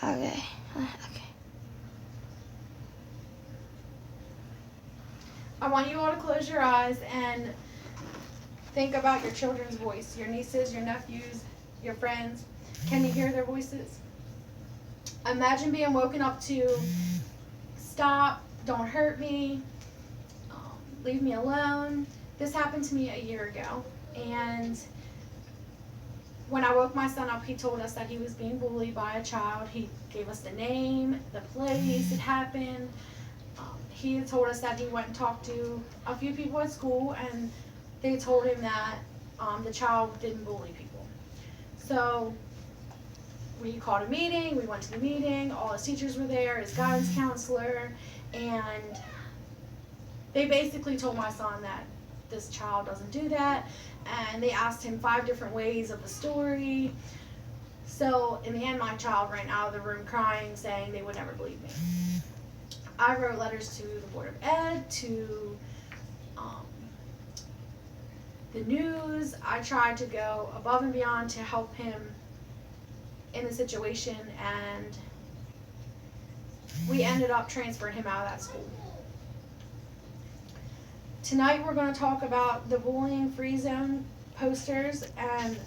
Okay. Okay. I want you all to close your eyes and think about your children's voice, your nieces, your nephews, your friends. Can you hear their voices? Imagine being woken up to stop, don't hurt me, leave me alone. This happened to me a year ago, and when I woke my son up, he told us that he was being bullied by a child. He gave us the name, the place it happened. He had told us that he went and talked to a few people at school, and they told him that the child didn't bully people. So we called a meeting, we went to the meeting, all his teachers were there, his guidance counselor, and they basically told my son that this child doesn't do that, and they asked him 5 different ways of the story. So in the end, my child ran out of the room crying, saying they would never believe me. I wrote letters to the Board of Ed, to the news. I tried to go above and beyond to help him in the situation, and we ended up transferring him out of that school. Tonight we're going to talk about the bullying free zone posters and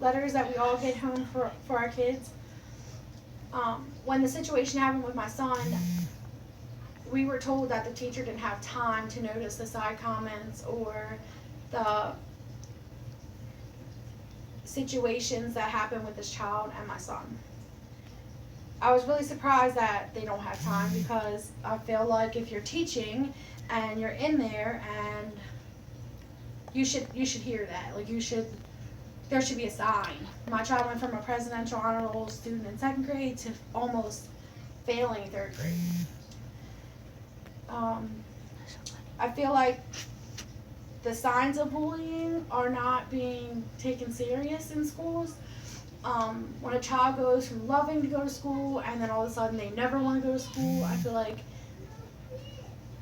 letters that we all get home for our kids. When the situation happened with my son, we were told that the teacher didn't have time to notice the side comments or the situations that happened with this child and my son. I was really surprised that they don't have time, because I feel like if you're teaching and you're in there, and you should hear that. Like, there should be a sign. My child went from a presidential honor roll student in 2nd grade to almost failing 3rd grade. I feel like the signs of bullying are not being taken serious in schools. When a child goes from loving to go to school and then all of a sudden they never want to go to school, I feel like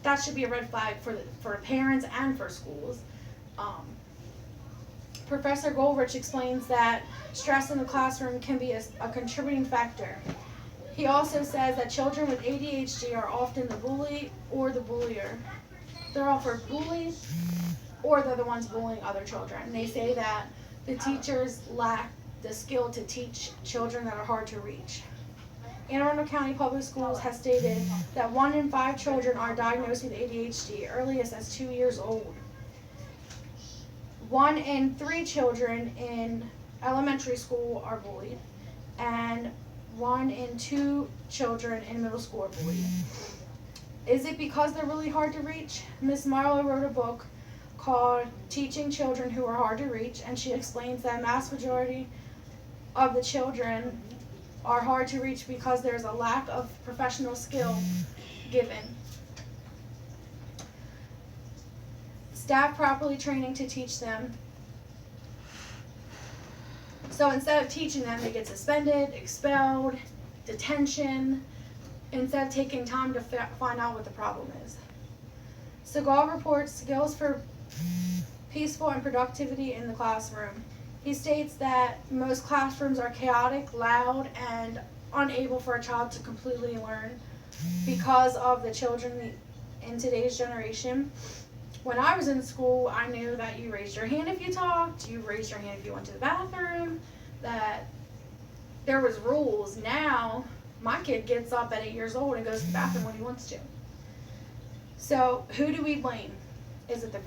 that should be a red flag for parents and for schools. Professor Goldrich explains that stress in the classroom can be a contributing factor. He also says that children with ADHD are often the bully or the bullier. They're often bullied, or they're the ones bullying other children. And they say that the teachers lack the skill to teach children that are hard to reach. Anne Arundel County Public Schools has stated that 1 in 5 children are diagnosed with ADHD earliest as 2 years old. 1 in 3 children in elementary school are bullied, and 1 in 2 children in middle school are bullied. Is it because they're really hard to reach? Miss Marlowe wrote a book called Teaching Children Who Are Hard to Reach, and she explains that mass majority of the children are hard to reach because there's a lack of professional skill given. Staff properly training to teach them. So instead of teaching them, they get suspended, expelled, detention, instead of taking time to find out what the problem is. Segal reports skills for peaceful and productivity in the classroom. He states that most classrooms are chaotic, loud, and unable for a child to completely learn because of the children in today's generation. When I was in school, I knew that you raised your hand if you talked, you raised your hand if you went to the bathroom, that there was rules. Now, my kid gets up at 8 years old and goes to the bathroom when he wants to. So, who do we blame? Is it the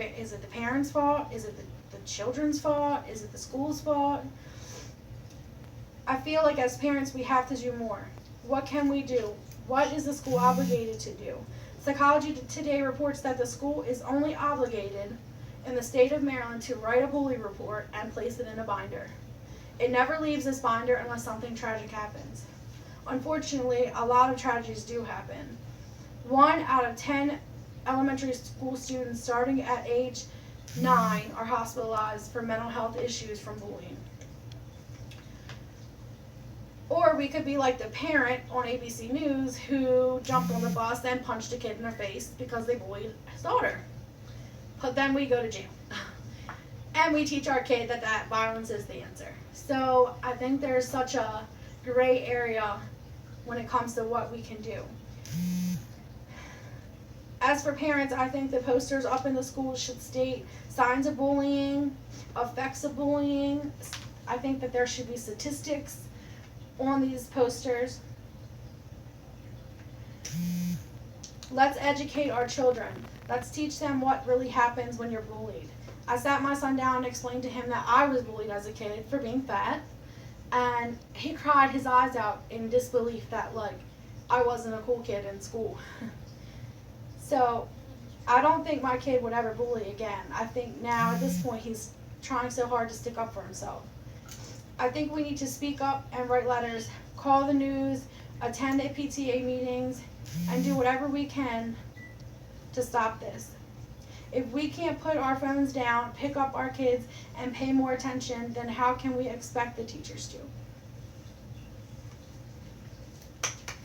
parents' fault? Is it the children's fault? Is it the school's fault? I feel like as parents we have to do more. What can we do? What is the school obligated to do? Psychology Today reports that the school is only obligated in the state of Maryland to write a bully report and place it in a binder. It never leaves this binder unless something tragic happens. Unfortunately, a lot of tragedies do happen. 1 out of 10 elementary school students starting at age 9 are hospitalized for mental health issues from bullying. Or we could be like the parent on ABC News who jumped on the bus and punched a kid in the face because they bullied his daughter. But then we go to jail. And we teach our kid that violence is the answer. So I think there's such a gray area when it comes to what we can do. As for parents, I think the posters up in the schools should state signs of bullying, effects of bullying. I think that there should be statistics on these posters. Let's educate our children. Let's teach them what really happens when you're bullied. I sat my son down and explained to him that I was bullied as a kid for being fat, and he cried his eyes out in disbelief that, like, I wasn't a cool kid in school. So I don't think my kid would ever bully again. I think now at this point he's trying so hard to stick up for himself. I think we need to speak up and write letters, call the news, attend PTA meetings, and do whatever we can to stop this. If we can't put our phones down, pick up our kids, and pay more attention, then how can we expect the teachers to?